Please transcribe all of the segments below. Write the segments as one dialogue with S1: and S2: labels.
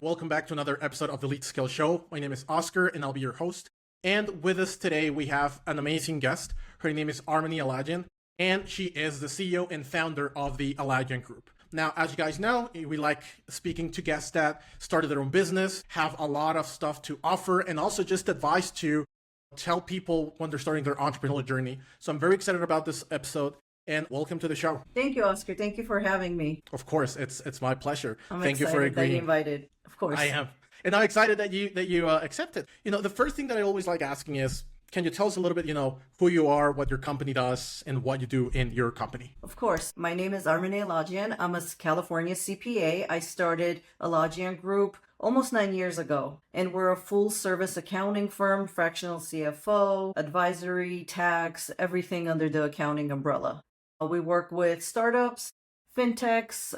S1: Welcome back to another episode of the Lead Skill Show. My name is Oscar and I'll be your host. And with us today, we have an amazing guest. Her name is Armine Alajian, and she is the CEO and founder of the Alajian Group. Now, as you guys know, we like speaking to guests that started their own business, have a lot of stuff to offer, and also just advice to tell people when they're starting their entrepreneurial journey. So I'm very excited about this episode. And welcome to the show.
S2: Thank you, Oscar. Thank you for having me.
S1: Of course, it's my pleasure.
S2: Thank
S1: you for agreeing.
S2: That you invited. Of course,
S1: I am, and I'm excited that you accepted. The first thing that I always like asking is, can you tell us a little bit, who you are, what your company does, and what you do in your company?
S2: Of course. My name is Armine Alajian. I'm a California CPA. I started Alajian Group almost 9 years ago, and we're a full-service accounting firm, fractional CFO, advisory, tax, everything under the accounting umbrella. We work with startups, fintechs,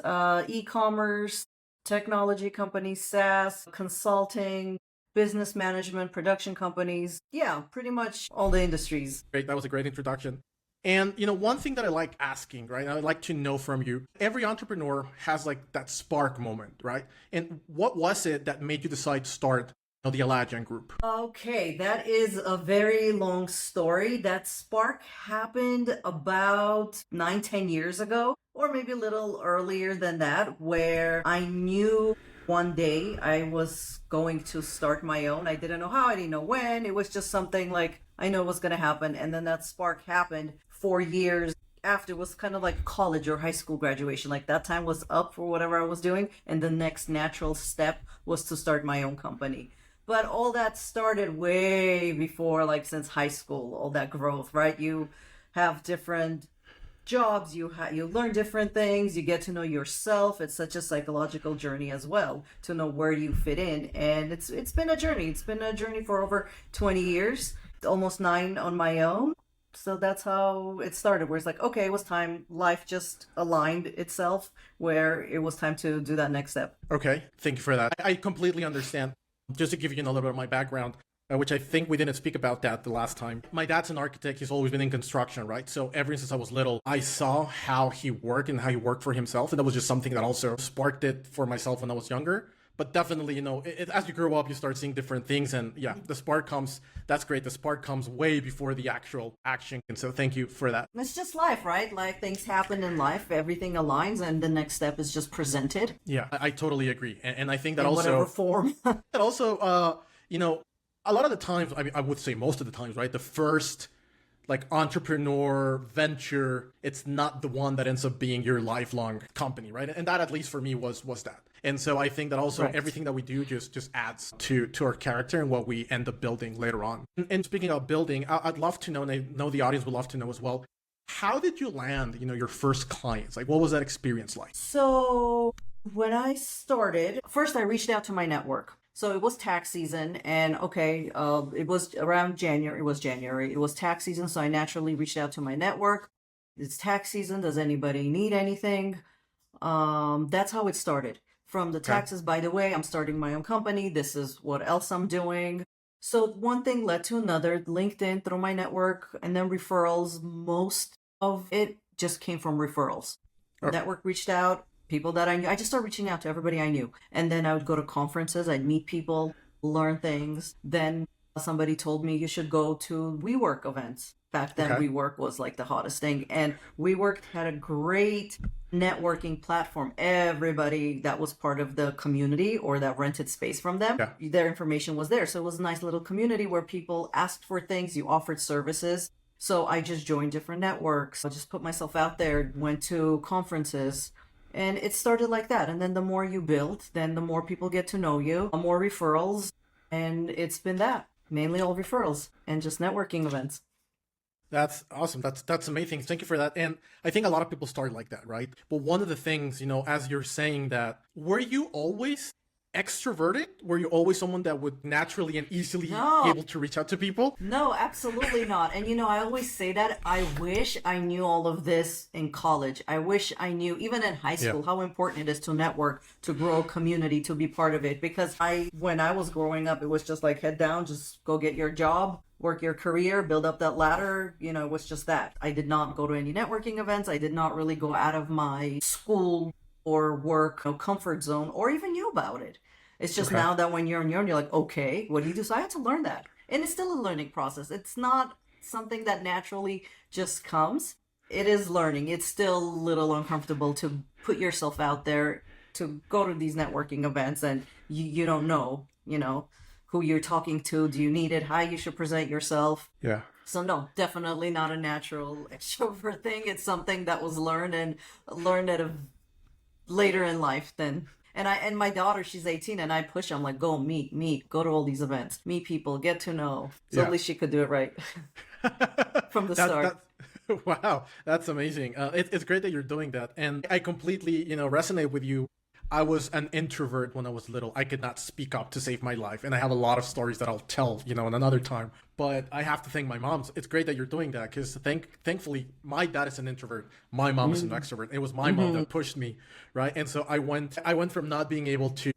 S2: e-commerce, technology companies, SaaS, consulting, business management, production companies. Yeah, pretty much all the industries.
S1: Great. That was a great introduction. And, one thing that I like asking, right, I'd like to know from you, every entrepreneur has like that spark moment, right? And what was it that made you decide to start the Alajian Group?
S2: Okay, that is a very long story. That spark happened about 9-10 years ago, or maybe a little earlier than that, where I knew one day I was going to start my own. I didn't know how, I didn't know when. It was just something like I know was going to happen. And then that spark happened 4 years after. It was kind of like college or high school graduation. Like that time was up for whatever I was doing. And the next natural step was to start my own company. But all that started way before, like since high school, all that growth, right? You have different jobs, you learn different things, you get to know yourself. It's such a psychological journey as well to know where you fit in. And it's been a journey. It's been a journey for over 20 years, almost 9 on my own. So that's how it started, where it's like, okay, it was time. Life just aligned itself where it was time to do that next step.
S1: Okay, thank you for that. I completely understand. Just to give you a little bit of my background, which I think we didn't speak about that the last time. My dad's an architect. He's always been in construction, right? So ever since I was little, I saw how he worked and how he worked for himself. And that was just something that also sparked it for myself when I was younger. But definitely, as you grow up, you start seeing different things. And yeah, the spark comes. That's great. The spark comes way before the actual action. And so thank you for that.
S2: It's just life, right? Like things happen in life. Everything aligns and the next step is just presented.
S1: Yeah, I totally agree. And I think that
S2: in
S1: also...
S2: whatever form.
S1: that also, a lot of the times, I would say most of the times, right? The first like entrepreneur venture, it's not the one that ends up being your lifelong company, right? And that, at least for me, was that. And so I think that also everything that we do just adds to our character and what we end up building later on. And speaking of building, I'd love to know, and I know the audience would love to know as well, how did you land, your first clients? Like, what was that experience like?
S2: So when I started, first I reached out to my network. So it was tax season, and it was around January. It was January. It was tax season, so I naturally reached out to my network. It's tax season. Does anybody need anything? That's how it started. From the taxes, by the way, I'm starting my own company. This is what else I'm doing. So one thing led to another. LinkedIn, through my network, and then referrals. Most of it just came from referrals. Network reached out. People that I knew, I just started reaching out to everybody I knew. And then I would go to conferences, I'd meet people, learn things. Then somebody told me you should go to WeWork events. Back then, WeWork was like the hottest thing. And WeWork had a great networking platform. Everybody that was part of the community or that rented space from them, their information was there. So it was a nice little community where people asked for things, you offered services. So I just joined different networks. I just put myself out there, went to conferences. And it started like that. And then the more you build, then the more people get to know you, more referrals. And it's been that, mainly all referrals and just networking events.
S1: That's awesome. That's amazing. Thank you for that. And I think a lot of people start like that, right? But one of the things, as you're saying that, were you always extroverted? Were you always someone that would naturally and easily be able to reach out to people?
S2: No, absolutely not. And I always say that I wish I knew all of this in college. I wish I knew, even in high school, how important it is to network, to grow a community, to be part of it. Because when I was growing up, it was just like head down, just go get your job, work your career, build up that ladder. It was just that. I did not go to any networking events. I did not really go out of my school or work comfort zone or even knew about it. It's just
S1: Okay.
S2: now that when you're on your own, you're like, okay, what do you do? So I had to learn that. And it's still a learning process. It's not something that naturally just comes. It is learning. It's still a little uncomfortable to put yourself out there, to go to these networking events, and you don't know, who you're talking to. Do you need it? How you should present yourself?
S1: Yeah.
S2: So no, definitely not a natural extrovert thing. It's something that was learned at a later in life than. And my daughter, she's 18, and I push her. I'm like, go meet, go to all these events, meet people, get to know. So
S1: Yeah.
S2: at least she could do it right from the start.
S1: Wow, that's amazing. It's great that you're doing that, and I completely, resonate with you. I was an introvert when I was little. I could not speak up to save my life, and I have a lot of stories that I'll tell, in another time. But I have to thank my mom. It's great that you're doing that, because thankfully, my dad is an introvert. My mom is an extrovert. It was my mom that pushed me, right? And so I went from not being able to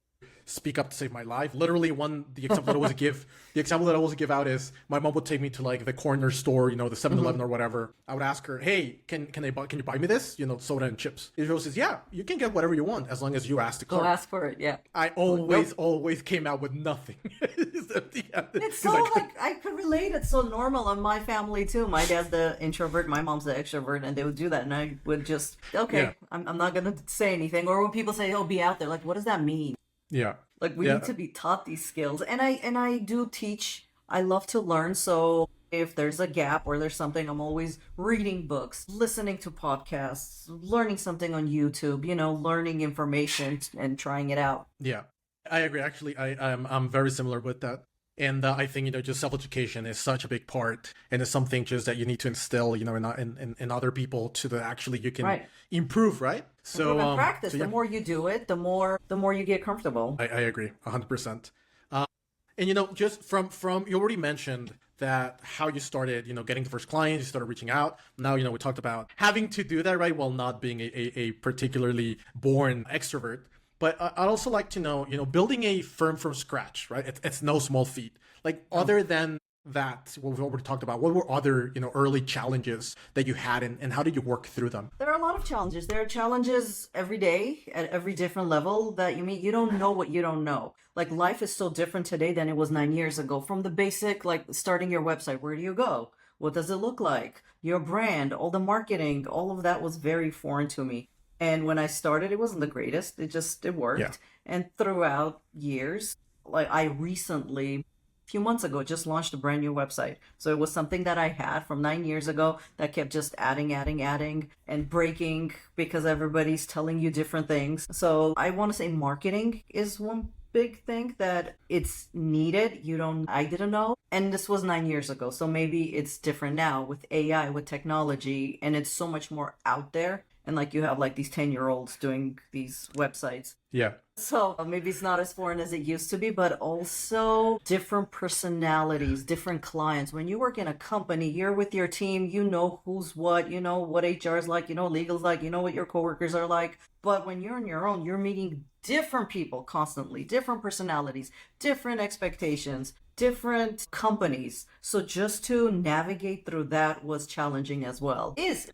S1: speak up to save my life. Literally, the example that I always give out is my mom would take me to like the corner store, the 7-Eleven or whatever. I would ask her, "Hey, can you buy me this? Soda and chips." And she says, "Yeah, you can get whatever you want as long as you ask the
S2: Go
S1: clerk."
S2: ask for it, yeah.
S1: I always came out with nothing.
S2: It's so I could relate. It's so normal in my family too. My dad's the introvert, my mom's the extrovert, and they would do that, and I would just
S1: Yeah.
S2: I'm not gonna say anything. Or when people say, "Oh, be out there," like, what does that mean?
S1: Yeah.
S2: Like we
S1: Yeah.
S2: need to be taught these skills. And I do teach. I love to learn. So if there's a gap or there's something, I'm always reading books, listening to podcasts, learning something on YouTube, learning information and trying it out.
S1: Yeah, I agree. Actually, I'm very similar with that. And I think, just self-education is such a big part, and it's something just that you need to instill, in other people so that actually you can
S2: Right.
S1: improve, right? So
S2: And practice.
S1: so yeah,
S2: The more you do it, the more you get comfortable.
S1: I agree 100%. And just from you already mentioned that how you started, getting the first clients, you started reaching out. Now, we talked about having to do that, right, while not being a particularly born extrovert. But I'd also like to know, building a firm from scratch, right? It's no small feat. Like, other than that, what we've already talked about, what were other, early challenges that you had, and how did you work through them?
S2: There are a lot of challenges. There are challenges every day at every different level that you meet. You don't know what you don't know. Like, life is so different today than it was 9 years ago. From the basic, like starting your website, where do you go? What does it look like? Your brand, all the marketing, all of that was very foreign to me. And when I started, it wasn't the greatest. It worked.
S1: Yeah.
S2: And throughout years, like I recently, a few months ago, just launched a brand new website. So it was something that I had from 9 years ago that kept just adding, and breaking because everybody's telling you different things. So I want to say marketing is one big thing that it's needed. I didn't know. And this was 9 years ago. So maybe it's different now with AI, with technology, and it's so much more out there. And like you have like these 10-year-olds doing these websites.
S1: Yeah.
S2: So maybe it's not as foreign as it used to be, but also different personalities, different clients. When you work in a company, you're with your team, you know who's what, you know what HR is like, you know legal's like, you know what your coworkers are like. But when you're on your own, you're meeting different people constantly, different personalities, different expectations, different companies. So just to navigate through that was challenging as well. It's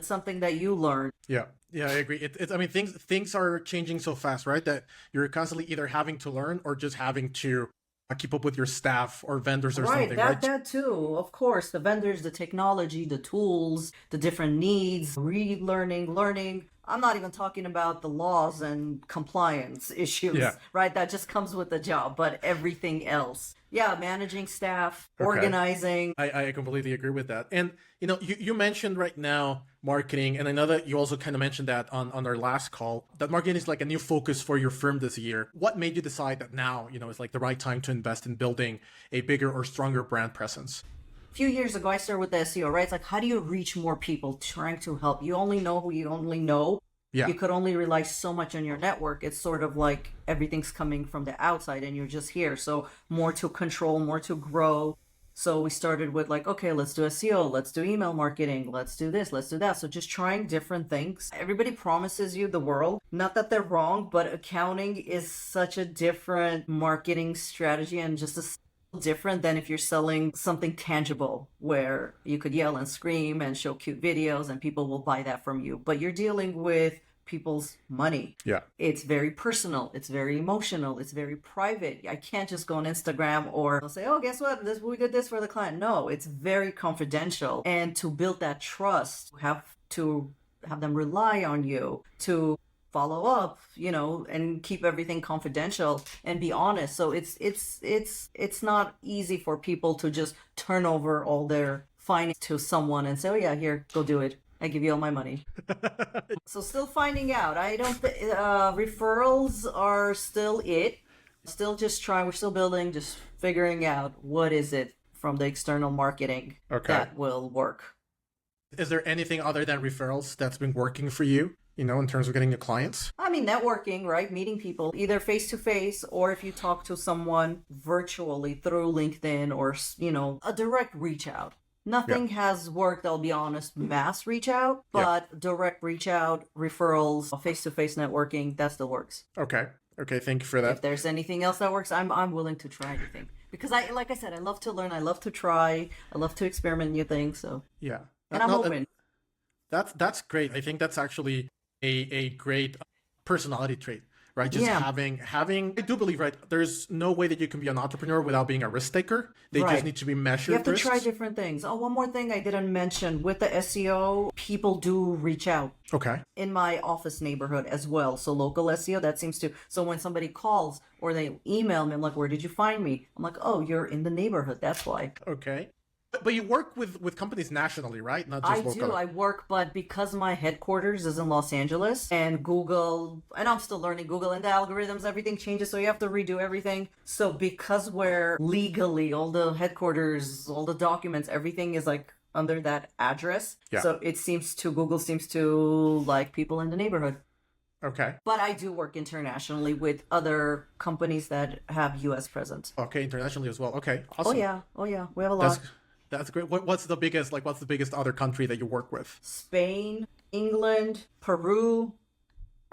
S2: something that you learn.
S1: Yeah, I agree. I mean, things are changing so fast, right? That you're constantly either having to learn or just having to keep up with your staff or vendors or something, right?
S2: That too. Of course, the vendors, the technology, the tools, the different needs, relearning, learning. I'm not even talking about the laws and compliance issues, right? That just comes with the job, but everything else. Yeah, managing staff, organizing.
S1: I completely agree with that. And, you mentioned right now marketing, and I know that you also kind of mentioned that on our last call, that marketing is like a new focus for your firm this year. What made you decide that now, is like the right time to invest in building a bigger or stronger brand presence?
S2: A few years ago, I started with the SEO, right? It's like, how do you reach more people trying to help? You only know who you only know.
S1: Yeah.
S2: You could only rely so much on your network. It's sort of like everything's coming from the outside and you're just here. So more to control, more to grow. So we started with like, okay, let's do SEO, let's do email marketing, let's do this, let's do that. So just trying different things. Everybody promises you the world. Not that they're wrong, but accounting is such a different marketing strategy and just different than if you're selling something tangible where you could yell and scream and show cute videos and people will buy that from you. But you're dealing with people's money.
S1: Yeah.
S2: It's very personal. It's very emotional. It's very private. I can't just go on Instagram or say, oh, guess what? We did this for the client. No, it's very confidential. And to build that trust, you have to have them rely on you to follow up, and keep everything confidential and be honest. So it's not easy for people to just turn over all their finance to someone and say, oh yeah, here, go do it. I give you all my money. So still finding out. I don't referrals are still it. Still just trying. We're still building, just figuring out what is it from the external marketing that will work.
S1: Is there anything other than referrals that's been working for you, in terms of getting your clients?
S2: I mean, networking, right? Meeting people either face to face, or if you talk to someone virtually through LinkedIn or, a direct reach out. Nothing has worked, I'll be honest, mass reach out, but direct reach out, referrals, face-to-face networking, that still works.
S1: Okay, thank you for that.
S2: If there's anything else that works, I'm willing to try anything. Because like I said, I love to learn, I love to try, I love to experiment new things, so.
S1: Yeah.
S2: And I'm open.
S1: That's great. I think that's actually a great personality trait, right? Just having, I do believe, right, there's no way that you can be an entrepreneur without being a risk taker. They just need to be measured.
S2: You have to
S1: risks.
S2: try different things. Oh, one more thing I didn't mention. With the SEO, people do reach out.
S1: Okay.
S2: In my office neighborhood as well. So local SEO, that seems to, so when somebody calls or they email me, I'm like, where did you find me? I'm like, oh, you're in the neighborhood. That's why.
S1: Okay. But you work with companies nationally, right? Not just locally.
S2: I do. I work, but because my headquarters is in Los Angeles and Google, and I'm still learning Google and the algorithms, everything changes. So you have to redo everything. So because we're legally, all the headquarters, all the documents, everything is like under that address. Yeah. So Google seems to like people in the neighborhood.
S1: Okay.
S2: But I do work internationally with other companies that have U.S. presence.
S1: Okay, internationally as well. Okay, awesome.
S2: Oh yeah. We have a lot.
S1: That's great. What's the biggest other country that you work with?
S2: Spain, England, Peru.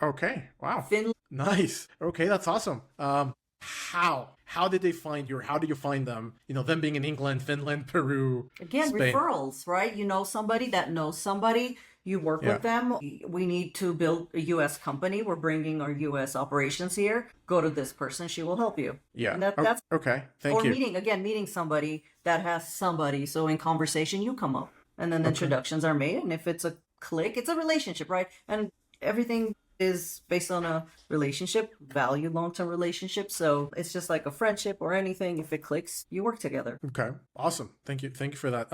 S1: Okay. Wow.
S2: Finland.
S1: Nice. Okay, that's awesome. How did they find you? Or how do you find them? Them being in England, Finland, Peru.
S2: Again, Spain. Referrals, right? You know somebody that knows somebody. You work with them. We need to build a U.S. company. We're bringing our U.S. operations here. Go to this person. She will help you.
S1: Yeah.
S2: And that's
S1: okay. Thank you.
S2: Or meeting somebody that has somebody. So in conversation, you come up. And then the introductions are made. And if it's a click, it's a relationship, right? And everything is based on a relationship, value, long-term relationship. So it's just like a friendship or anything. If it clicks, you work together.
S1: Okay. Awesome. Thank you for that.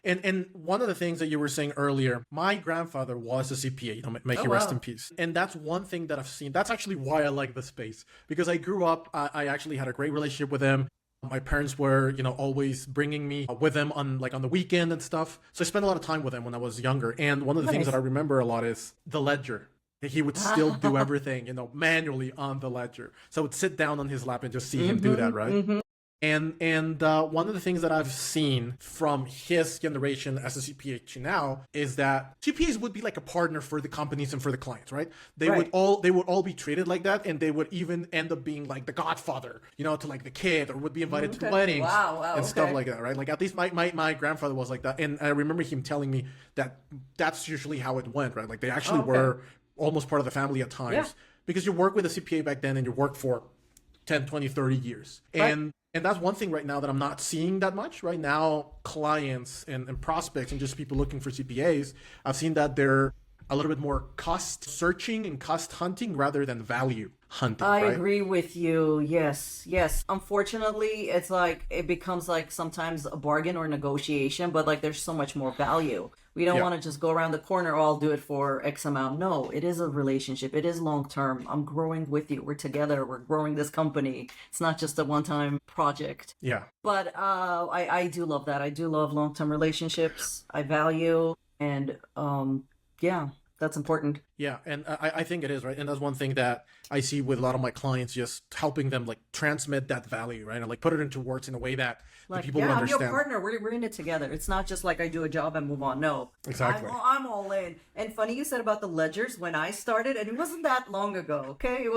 S1: And one of the things that you were saying earlier, my grandfather was a CPA, may he rest in peace. And that's one thing that I've seen. That's actually why I like the space, because I grew up, I actually had a great relationship with him. My parents were, always bringing me with them on the weekend and stuff. So I spent a lot of time with him when I was younger. And one of the things that I remember a lot is the ledger. He would still do everything, manually on the ledger. So I would sit down on his lap and just see him do that, right? Mm-hmm. And one of the things that I've seen from his generation as a CPA to now is that CPAs would be like a partner for the companies and for the clients, right? They would all be treated like that, and they would even end up being like the godfather, to like the kid, or would be invited to weddings and stuff like that, right? Like at least my grandfather was like that, and I remember him telling me that that's usually how it went, right? Like they actually were almost part of the family at times because you work with a CPA back then and you work for 10, 20, 30 years. And that's one thing right now that I'm not seeing that much. Right now, clients and prospects and just people looking for CPAs, I've seen that they're a little bit more cost searching and cost hunting rather than value hunting.
S2: I agree with you. Yes. Unfortunately, it's like it becomes like sometimes a bargain or negotiation, but like there's so much more value. We don't want to just go around the corner, I'll do it for X amount. No, it is a relationship. It is long term. I'm growing with you. We're together. We're growing this company. It's not just a one-time project.
S1: Yeah.
S2: But I do love that. I do love long-term relationships. I value and that's important.
S1: Yeah, and I think it is, right? And that's one thing that I see with a lot of my clients, just helping them like transmit that value, right? And like put it into words in a way that the people will understand.
S2: I'm your partner. We're in it together. It's not just like I do a job and move on. No.
S1: Exactly.
S2: I'm all in. And funny you said about the ledgers when I started, and it wasn't that long ago, okay? It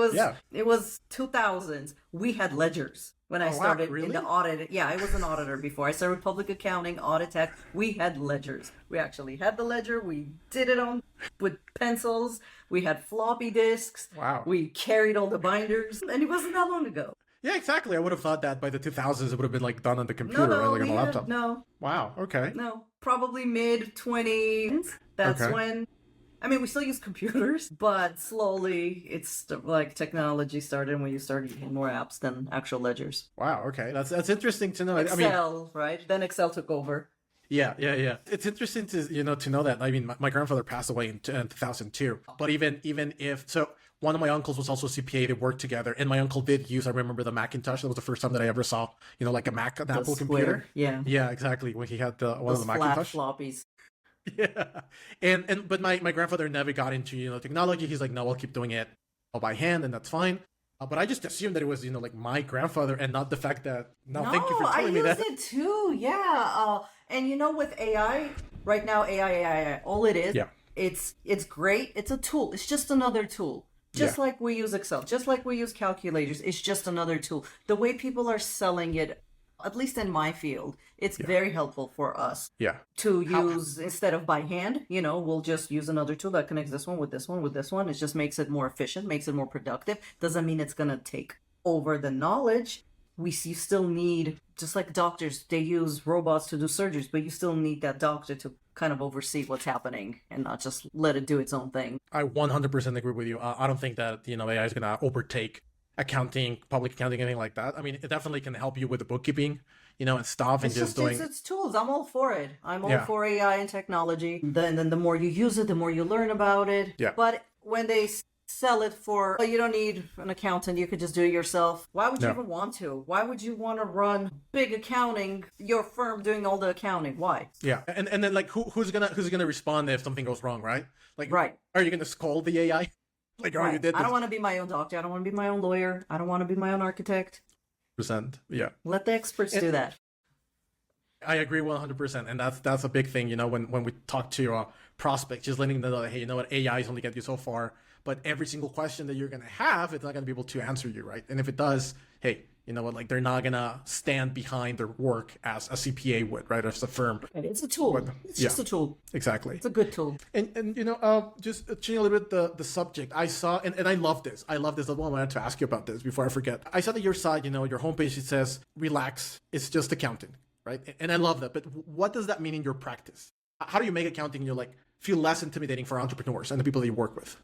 S2: was 2000s. We had ledgers. when I
S1: wow,
S2: started in
S1: really?
S2: the audit. Yeah, I was an auditor before. I started public accounting, audit tax. We had ledgers. We actually had the ledger. We did it on with pencils. We had floppy disks.
S1: Wow.
S2: We carried all the binders, and it wasn't that long ago.
S1: Yeah, exactly. I would have thought that by the 2000s it would have been like done on the
S2: No,
S1: computer,
S2: no,
S1: right? Like on
S2: we
S1: a
S2: had
S1: laptop.
S2: no,
S1: Wow. Okay.
S2: no. Probably mid 20s. That's
S1: Okay.
S2: when. I mean, we still use computers, but slowly it's like technology started when you started using more apps than actual ledgers.
S1: Wow. Okay. That's interesting to know. I mean,
S2: Excel, right? Then Excel took over.
S1: yeah. It's interesting to know that. I mean, my grandfather passed away in 2002. But even if so, one of my uncles was also a CPA. They worked together, and my uncle did use. I remember the Macintosh. That was the first time that I ever saw, like a Mac, an Apple computer.
S2: Yeah.
S1: Yeah, exactly. When he had one
S2: Those
S1: of the
S2: flat
S1: Macintosh.
S2: floppies.
S1: Yeah, but my grandfather never got into technology. He's like, no, I'll keep doing it all by hand, and that's fine. But I just assumed that it was like my grandfather, and not the fact that. No, thank you for telling me that.
S2: I use it too. Yeah. And with AI right now, AI, all it is.
S1: Yeah.
S2: It's great. It's a tool. It's just another tool. Just
S1: Yeah.
S2: like we use Excel, just like we use calculators, it's just another tool. The way people are selling it, at least in my field, it's very helpful for us
S1: Yeah.
S2: to use instead of by hand. We'll just use another tool that connects this one with this one with this one. It just makes it more efficient, makes it more productive. Doesn't mean it's going to take over the knowledge. You still need, just like doctors, they use robots to do surgeries, but you still need that doctor to kind of oversee what's happening and not just let it do its own thing.
S1: I 100% agree with you. I don't think that AI is gonna overtake accounting, public accounting, anything like that. I mean, it definitely can help you with the bookkeeping, and stuff, and
S2: It's
S1: just doing.
S2: it's tools. I'm all for it. I'm all
S1: Yeah.
S2: for AI and technology. Then the more you use it, the more you learn about it.
S1: Yeah.
S2: But when they sell it for, you don't need an accountant, you could just do it yourself. Why would you
S1: Yeah.
S2: even want to? Why would you want to run big accounting, your firm doing all the accounting? Why?
S1: Yeah, and then like who's gonna respond if something goes wrong, right? Like,
S2: Right.
S1: Are you gonna scold the AI? Like, oh, you
S2: Right.
S1: did
S2: I
S1: this.
S2: don't want to be my own doctor. I don't want to be my own lawyer. I don't want to be my own architect.
S1: Percent. Yeah.
S2: Let the experts do that.
S1: I agree 100%, and that's a big thing. When we talk to prospects, just letting them know that, hey, you know what, AI is only get you so far, but every single question that you're gonna have, it's not gonna be able to answer you, right? And if it does, hey, you know what, like they're not gonna stand behind their work as a CPA would, right, as a firm.
S2: And it's a tool. It's just a tool.
S1: Exactly.
S2: It's a good tool.
S1: And just changing a little bit the subject, I saw, and I love this. I love this. That's why I wanted to ask you about this before I forget. I saw that your site, your homepage, it says, relax, it's just accounting, right? And I love that. But what does that mean in your practice? How do you make accounting, feel less intimidating for entrepreneurs and the people that you work with?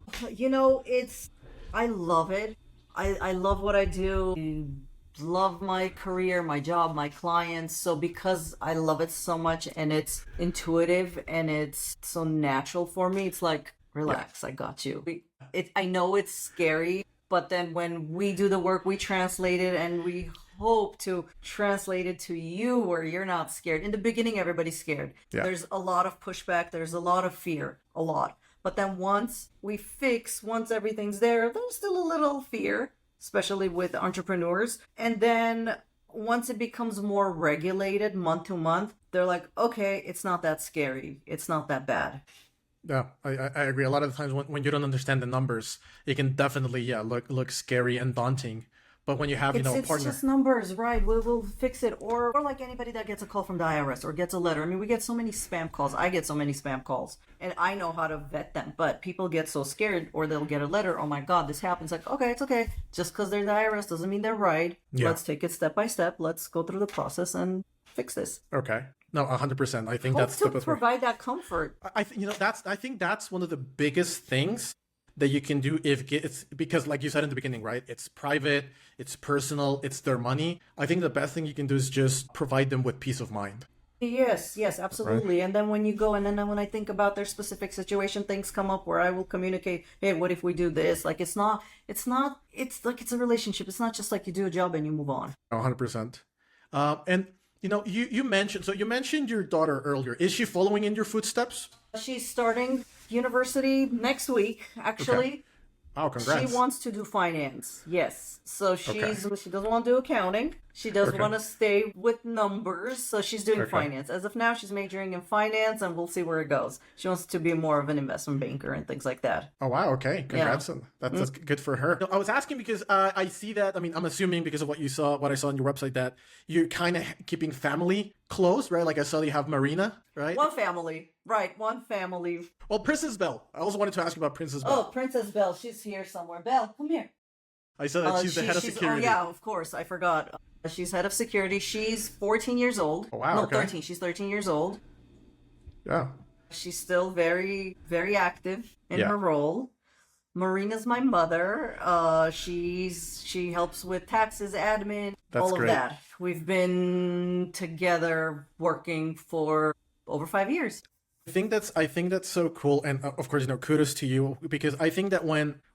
S2: I love it. I love what I do. I love my career, my job, my clients. So because I love it so much and it's intuitive and it's so natural for me, it's like, relax, I got you. I know it's scary, but then when we do the work, we translate it and we hope to translate it to you where you're not scared. In the beginning, everybody's scared.
S1: Yeah.
S2: There's a lot of pushback. There's a lot of fear, a lot. But then once everything's there, there's still a little fear, especially with entrepreneurs. And then once it becomes more regulated month to month, they're like, okay, it's not that scary. It's not that bad.
S1: Yeah, I agree. A lot of the times when you don't understand the numbers, it can definitely look scary and daunting. But when you have a
S2: It's
S1: partner,
S2: just numbers, right? We'll fix it. Or like anybody that gets a call from the IRS or gets a letter. I mean, we get so many spam calls. I get so many spam calls. And I know how to vet them. But people get so scared or they'll get a letter. Oh my God, this happens. Like, okay, it's okay. Just because they're the IRS doesn't mean they're right.
S1: Yeah.
S2: Let's take it step by step. Let's go through the process and fix this.
S1: okay, no, 100%. I think
S2: Hope
S1: that's
S2: to
S1: the best way.
S2: provide that comfort.
S1: I think that's one of the biggest things that you can do it's because, like you said in the beginning, right? It's private, it's personal, it's their money. I think the best thing you can do is just provide them with peace of mind.
S2: Yes, absolutely. Right. And then when you go, and then when I think about their specific situation, things come up where I will communicate, hey, what if we do this? Like, it's like it's a relationship. It's not just like you do a job and you move on.
S1: 100%. And you mentioned your daughter earlier. Is she following in your footsteps?
S2: She's starting university next week, actually.
S1: Okay. Oh, congrats.
S2: She wants to do finance. Yes. So she doesn't want to do accounting. She does
S1: Okay.
S2: want to stay with numbers, so she's doing
S1: Okay.
S2: finance. As of now, she's majoring in finance, and we'll see where it goes. She wants to be more of an investment banker and things like that.
S1: Oh wow, okay.
S2: Yeah.
S1: Congrats on that's good for her. No, I was asking because I see that, I mean, I'm assuming because of what I saw on your website, that you're kind of keeping family close, right? Like I saw you have Marina, right?
S2: One family. Right, one family.
S1: Well, Princess Belle. I also wanted to ask you about Princess Belle.
S2: Oh, Princess Belle. She's here somewhere. Belle, come here.
S1: I saw that she's the head of security.
S2: Oh, yeah, of course. I forgot. She's head of security. She's 14 years old.
S1: Oh, wow,
S2: No,
S1: okay.
S2: 13. She's 13 years old.
S1: Yeah.
S2: She's still very, very active in
S1: Yeah.
S2: her role. Marina's my mother. She helps with taxes, admin,
S1: That's
S2: all of
S1: great.
S2: that. We've been together working for over 5 years.
S1: I think that's so cool, and of course, kudos to you, because I think that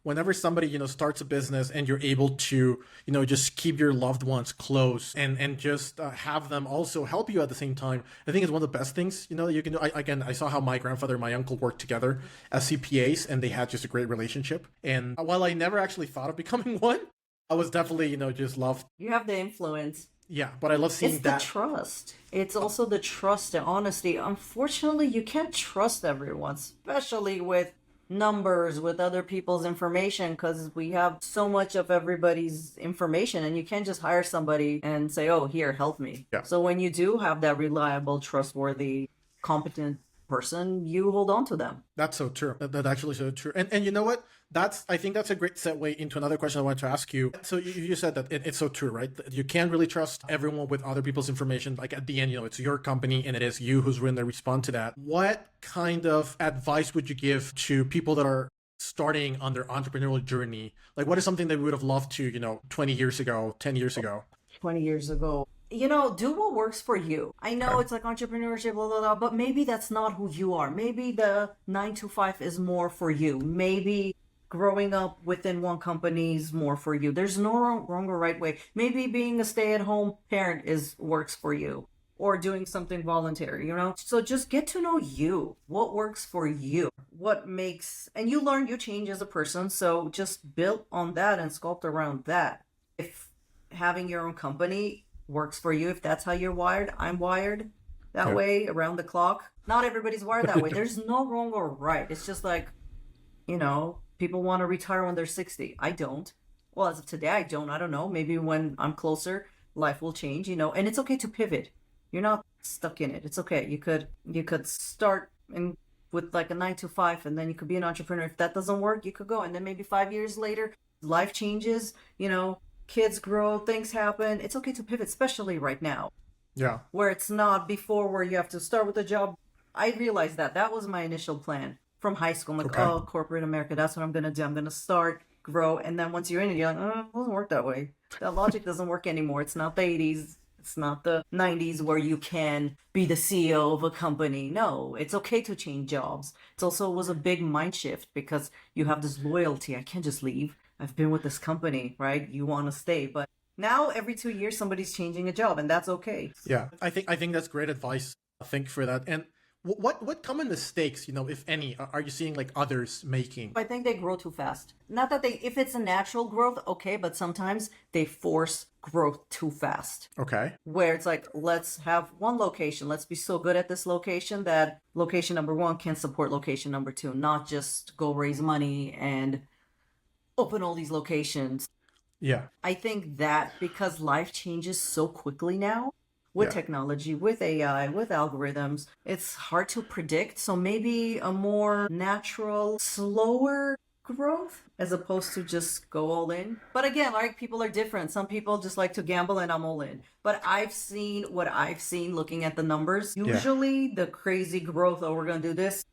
S1: whenever somebody starts a business and you're able to just keep your loved ones close and just have them also help you at the same time, I think it's one of the best things that you can do. I saw how my grandfather and my uncle worked together as CPAs, and they had just a great relationship. And while I never actually thought of becoming one, I was definitely just loved.
S2: You have the influence.
S1: Yeah, but I love seeing
S2: It's
S1: that.
S2: the trust. It's also the trust and honesty. Unfortunately, you can't trust everyone, especially with numbers, with other people's information, because we have so much of everybody's information, and you can't just hire somebody and say, oh, here, help me.
S1: Yeah.
S2: So when you do have that reliable, trustworthy, competent person, you hold on to them.
S1: That's so true. That's actually so true. And you know what? I think that's a great segue into another question I wanted to ask you. So you said that it's so true, right? You can't really trust everyone with other people's information. Like at the end, it's your company and it is you who's going to respond to that. What kind of advice would you give to people that are starting on their entrepreneurial journey? Like what is something that we would have loved to, 20 years ago, 10 years ago?
S2: 20 years ago. Do what works for you. I know it's like entrepreneurship, blah, blah, blah, but maybe that's not who you are. Maybe the 9 to 5 is more for you. Maybe growing up within one company is more for you. There's no wrong or right way. Maybe being a stay-at-home parent works for you, or doing something voluntary, So just get to know you. What works for you? And you learn, you change as a person. So just build on that and sculpt around that. If having your own company works for you, if that's how you're wired, I'm wired that way around the clock. Not everybody's wired that way. There's no wrong or right. It's just like, people want to retire when they're 60. I don't. Well, as of today, I don't. I don't know. Maybe when I'm closer, life will change, and it's okay to pivot. You're not stuck in it. It's okay. You could start with like a 9 to 5, and then you could be an entrepreneur. If that doesn't work, you could go. And then maybe 5 years later, life changes, kids grow, things happen. It's okay to pivot, especially right now.
S1: Yeah.
S2: Where it's not before, where you have to start with a job. I realized that was my initial plan from high school. I'm like, oh, corporate America, that's what I'm going to do. I'm going to start, grow. And then once you're in it, you're like, oh, it doesn't work that way. That logic doesn't work anymore. It's not the 80s. It's not the 90s where you can be the CEO of a company. No, it's okay to change jobs. It also was a big mind shift because you have this loyalty. I can't just leave. I've been with this company, right? You want to stay. But now every 2 years, somebody's changing a job, and that's okay.
S1: Yeah. I think that's great advice. Thank you for that. And what common mistakes, if any, are you seeing like others making?
S2: I think they grow too fast. Not that if it's a natural growth, okay, but sometimes they force growth too fast.
S1: Okay.
S2: Where it's like, let's have one location. Let's be so good at this location that location number 1 can support location number 2, not just go raise money and open all these locations.
S1: Yeah.
S2: I think that because life changes so quickly now, with technology, with AI, with algorithms, it's hard to predict. So maybe a more natural, slower growth as opposed to just go all in. But again, like, people are different. Some people just like to gamble and I'm all in. But I've seen what I've seen looking at the numbers. Usually the crazy growth, oh, we're going to do this,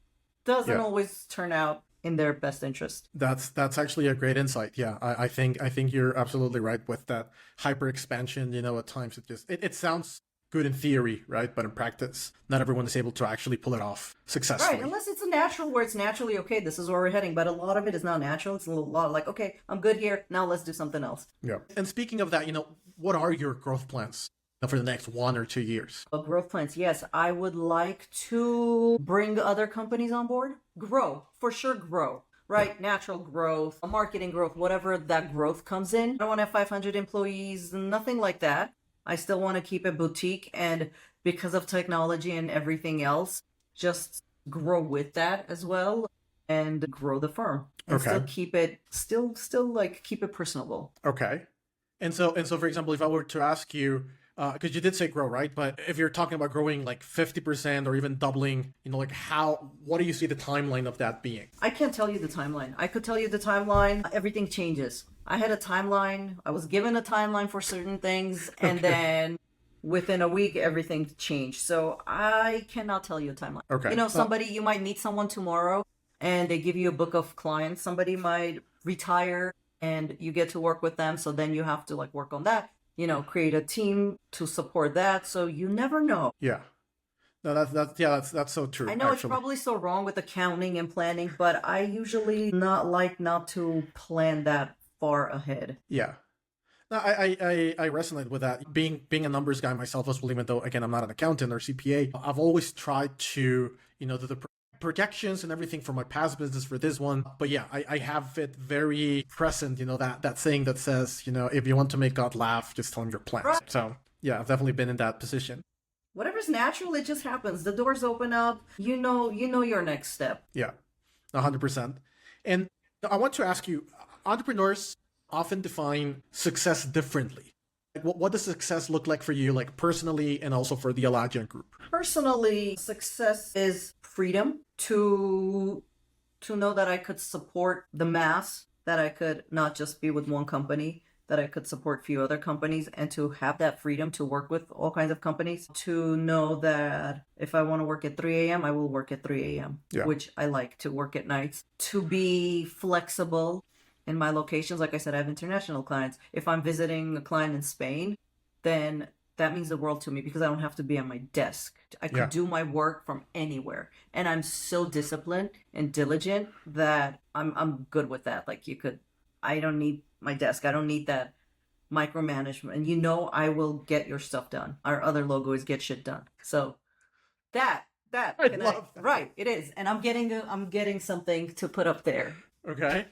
S2: doesn't always turn out in their best interest.
S1: That's actually a great insight. Yeah, I think you're absolutely right with that hyper expansion. At times it sounds good in theory, right? But in practice, not everyone is able to actually pull it off successfully.
S2: Right, unless it's a natural where it's naturally, okay, this is where we're heading. But a lot of it is not natural. It's a lot like, okay, I'm good here. Now let's do something else.
S1: Yeah. And speaking of that, what are your growth plans for the next 1 or 2 years?
S2: Growth plans, yes. I would like to bring other companies on board. Grow, for sure, grow. Right? Natural growth, marketing growth, whatever that growth comes in. I don't want to have 500 employees, nothing like that. I still want to keep it boutique, and because of technology and everything else, just grow with that as well and grow the firm and
S1: Okay.
S2: still keep it still like keep it personable.
S1: Okay. And so, for example, if I were to ask you, because you did say grow, right? But if you're talking about growing like 50% or even doubling, like what do you see the timeline of that being?
S2: I can't tell you the timeline. I could tell you the timeline. Everything changes. I had a timeline. I was given a timeline for certain things, and then within a week, everything changed. So I cannot tell you a timeline.
S1: Okay.
S2: You might meet someone tomorrow and they give you a book of clients. Somebody might retire and you get to work with them. So then you have to like work on that, create a team to support that. So you never know.
S1: Yeah. No, that's so true.
S2: I know it's probably so wrong with accounting and planning, but I usually not to plan that far ahead.
S1: Yeah. No, I resonate with that. Being a numbers guy myself as well, even though again I'm not an accountant or CPA, I've always tried to do the projections and everything for my past business for this one. But yeah, I have it very present, that saying that says, if you want to make God laugh, just tell him your plans. Right. So yeah, I've definitely been in that position.
S2: Whatever's natural, it just happens. The doors open up. You know your next step.
S1: Yeah, 100%. And I want to ask you, entrepreneurs often define success differently. What does success look like for you, like personally and also for the Alajian group?
S2: Personally, success is freedom to know that I could support the mass, that I could not just be with one company, that I could support a few other companies, and to have that freedom to work with all kinds of companies, to know that if I want to work at 3 a.m., I will work at 3 a.m., which I like to work at nights, to be flexible in my locations. Like I said, I have international clients. If I'm visiting a client in Spain, then that means the world to me because I don't have to be at my desk. I could do my work from anywhere. And I'm so disciplined and diligent that I'm good with that. Like I don't need my desk. I don't need that micromanagement. And I will get your stuff done. Our other logo is get shit done. So I love that. Right, it is. And I'm getting something to put up there.
S1: Okay.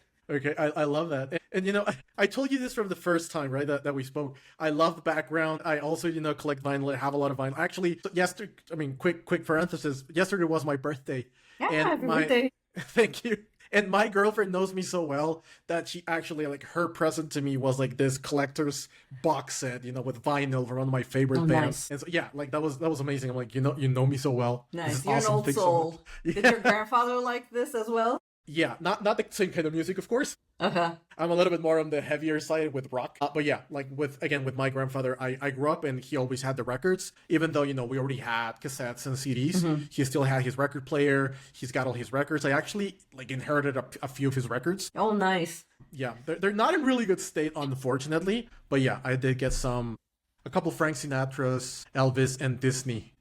S1: I love that. And I told you this from the first time, right, that we spoke. I love the background. I also, collect vinyl. I have a lot of vinyl. Actually, yesterday, quick parenthesis, yesterday was my birthday.
S2: Yeah, happy birthday.
S1: Thank you. And my girlfriend knows me so well that she actually, her present to me was like this collector's box set, with vinyl for one of my favorite bands. Nice. And so, yeah, that was amazing. I'm like, you know me so well.
S2: Nice. You're awesome. An old soul. So did your grandfather like this as well?
S1: Yeah, not the same kind of music, of course.
S2: Uh-huh.
S1: I'm a little bit more on the heavier side with rock. But yeah, with my grandfather, I grew up and he always had the records. Even though, we already had cassettes and CDs, mm-hmm. He still had his record player. He's got all his records. I actually inherited a few of his records.
S2: Oh, nice.
S1: Yeah, they're not in really good state, unfortunately. But yeah, I did get a couple Frank Sinatra's, Elvis, and Disney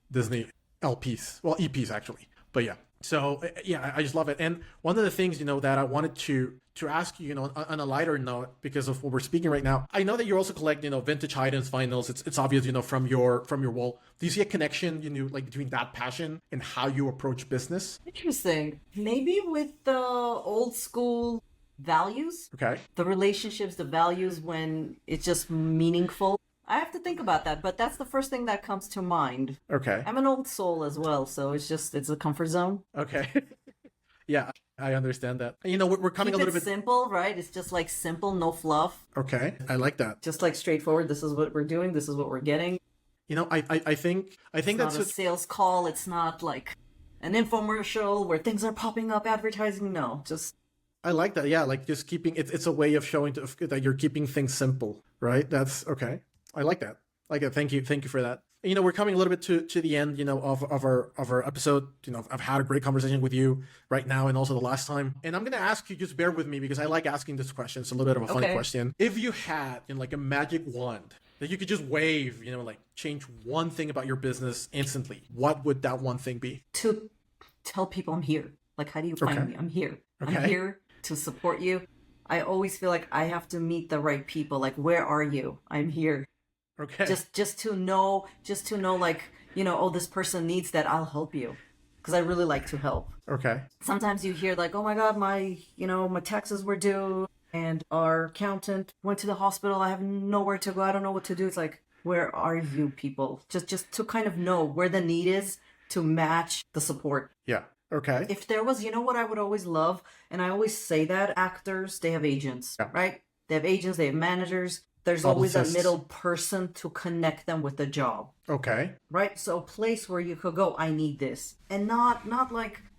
S1: LPs. Well, EPs, actually. But yeah. So yeah, I just love it. And one of the things, that I wanted to ask you, on a lighter note, because of what we're speaking right now, I know that you also collect, vintage items, vinyls. It's obvious, from your wall. Do you see a connection, between that passion and how you approach business?
S2: Interesting. Maybe with the old school values.
S1: Okay.
S2: The relationships, the values when it's just meaningful. I have to think about that, but that's the first thing that comes to mind.
S1: Okay.
S2: I'm an old soul as well, so it's a comfort zone.
S1: Okay. Yeah, I understand that. We're coming a little bit
S2: simple, right? It's just simple, no fluff.
S1: Okay, I like that.
S2: Just straightforward. This is what we're doing. This is what we're getting.
S1: I think
S2: it's
S1: that's
S2: not a sales call. It's not like an infomercial where things are popping up advertising. No, just.
S1: I like that. Yeah, just keeping it's a way of showing that you're keeping things simple, right? That's okay. I like that. Thank you for that. We're coming a little bit to the end, of our episode. I've had a great conversation with you right now and also the last time. And I'm going to ask you, just bear with me because I like asking this question. It's a little bit of a funny question. If you had, a magic wand that you could just wave, change one thing about your business instantly, what would that one thing be?
S2: To tell people I'm here. How do you find me? I'm here. Okay. I'm here to support you. I always feel like I have to meet the right people. Where are you? I'm here.
S1: Okay.
S2: Just to know, oh, this person needs that. I'll help you. Because I really like to help.
S1: Okay.
S2: Sometimes you hear oh my God, my taxes were due. and our accountant went to the hospital. I have nowhere to go. I don't know what to do. It's like, where are you people? Just to kind of know where the need is to match the support.
S1: Yeah. Okay.
S2: If there was, what I would always love, and I always say that actors, they have agents, right? They have agents, they have managers. There's always a middle person to connect them with the job.
S1: Okay.
S2: Right? So a place where you could go, I need this. And not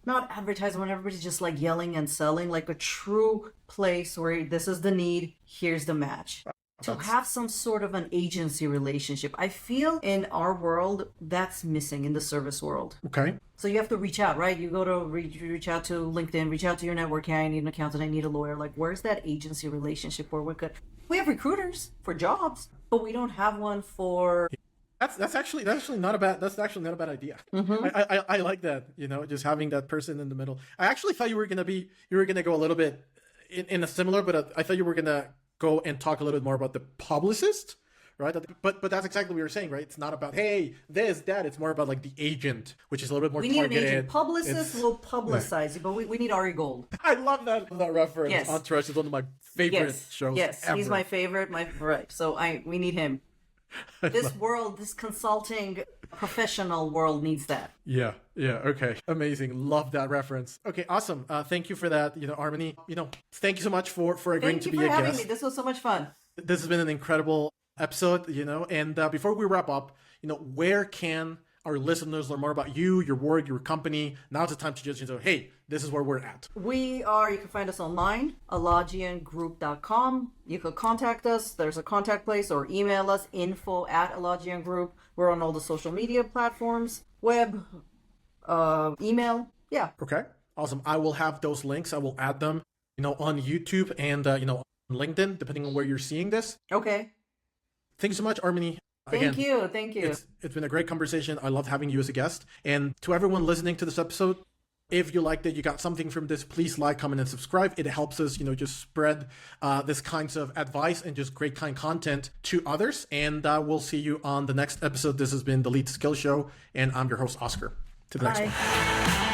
S2: advertising when everybody's just like yelling and selling, like a true place where this is the need, here's the match. To have some sort of an agency relationship. I feel in our world, that's missing in the service world.
S1: Okay.
S2: So you have to reach out, right? You go to reach out to LinkedIn, reach out to your network. Hey, I need an accountant, I need a lawyer. Like, where's that agency relationship where we have recruiters for jobs, but we don't have one for...
S1: That's actually not a bad idea. Mm-hmm. I like that, just having that person in the middle. I actually thought you were gonna go a little bit in a similar, but I thought you were gonna go and talk a little bit more about the publicist, right? But that's exactly what you were saying, right? It's not about, hey, this, that. It's more about like the agent, which is a little bit more targeted.
S2: We need an agent. Publicists will publicize you, but we need Ari Gold.
S1: I love that reference.
S2: Yes.
S1: Entourage is one of my favorite shows ever.
S2: He's my favorite. Right. So we need him. This consulting professional world needs that.
S1: Yeah. Okay. Amazing. Love that reference. Okay. Awesome. Thank you for that. Armine, thank you so much for agreeing to be a guest. Thank you for having me.
S2: This was so much fun.
S1: This has been an incredible episode, and before we wrap up, where can our listeners learn more about you, your work, your company? Now's the time to just, hey, this is where we're at.
S2: You can find us online, alajiangroup.com. You could contact us. There's a contact place, or email us, info@alajiangroup. We're on all the social media platforms, web, email. Yeah.
S1: Okay. Awesome. I will have those links. I will add them, on YouTube and, on LinkedIn, depending on where you're seeing this.
S2: Okay.
S1: Thanks so much, Armine.
S2: Thank you.
S1: It's been a great conversation. I love having you as a guest. And to everyone listening to this episode, if you liked it, you got something from this, please like, comment, and subscribe. It helps us, just spread this kinds of advice and just great kind content to others. And we'll see you on the next episode. This has been the Lead to Skill Show, and I'm your host, Oscar. To the next one.